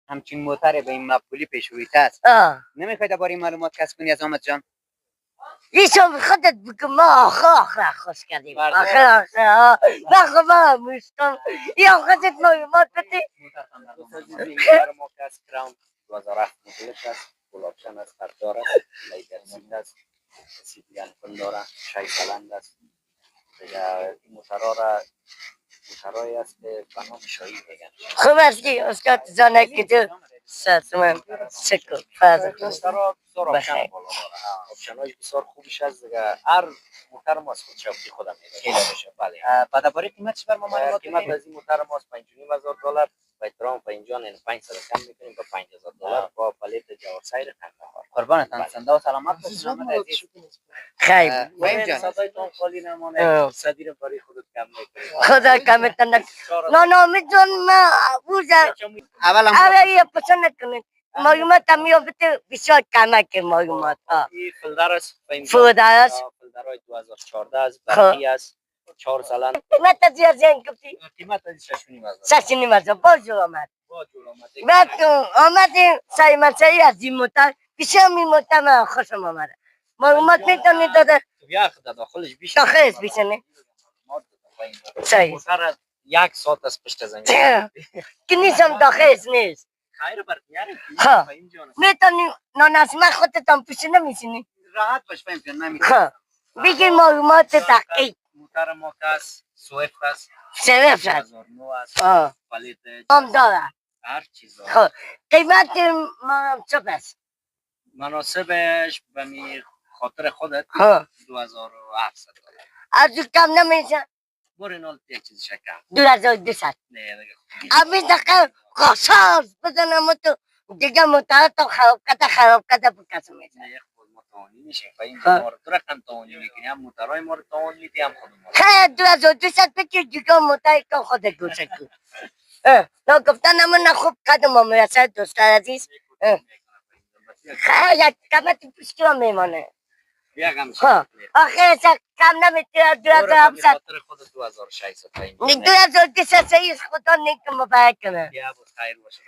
همچین موتر به این مقبولی پیشرویت است. نمیخوای درباره این معلومات کسب کنی از آمد جان؟ ایشون خودت بگو ما آخر خوش کردیم آخر ما مشتم یا خودت معلومات بده. موتر ما که از کراون 2007 مدل است، فول آپشن است، خطدار است، لیدر سیت است، سیتیان فل داره، 6 سالند است. دیگه این موترهایی است که به نام شاهی میگن. خوب است که استاد زانه که تو ساتمن شکر فازه بخیر. آپشن های بسیار خوبیش است دیگه. هر موتر ما از خود شوقی خودم میده. بله. بعد درباره قیمتش بر ما معلومات قیمت از این موتر ما $5,500 با احترام 50 یعنی 500 کم میکنیم با $5,000 با پلیت جوار سایر کندهار. قربانتان زنده و سلامت باشید محمد عزیز. خیر فهم جان صدایتون خالی نمونه. صدی رو برای خودت کم نکنید. خدا کمتون نکنه. نه میتون ما بوزه اول یه پسند نکنید. معلومات هم میابته بسیار کمک معلومات. این فلدر است. فلدر است. فلدرهای 2014 است. برقی است. 4 سالن. قیمت از این زن کفتی؟ قیمت از 6,500. 6,500 باز آمد. بعد آمدیم سعی مسعی از این موتر بسیار می موتر من خوشم آمده. معلومات میتونید داده؟ داخلش بیش داخلش بیشه نه؟ صحیح. موتر 1 ساعت از پشت زمین. که نیستم داخلش نیست. خیر برمیاره. میتونی نانسمه خودتان پیش نمیشینی؟ راحت باش فهم جان نمیتونم. بگی معلومات دقیق. موتر ما است سویفت است. سویفت است. 2009 است. پلیت هم داره. هر چیز. قیمت مناسب است. مناسبش به می خاطر خودت $2,700. از کم نمیشه؟ برین یک چیز شکم 2,200. نه ابی دقیق قصاص بزنم تو دیگه موتر تو خراب کده بکس میشه. نه خود متوانی میشه فهم ما رو تو رقم توانی میکنی هم موترهای ما رو توان میدی هم خود ما. خیر 2,200 بکی دیگه موتر که خودت گوشه کن. نه گفتن من خوب قدم میرسه دوست عزیز. خیر یک کمت پشتی هم میمانه. آخه کم نمیتونه 2,700. خاطر خود 2,600. 2,200 خدا نیک مبارک کنه. خیر باشه.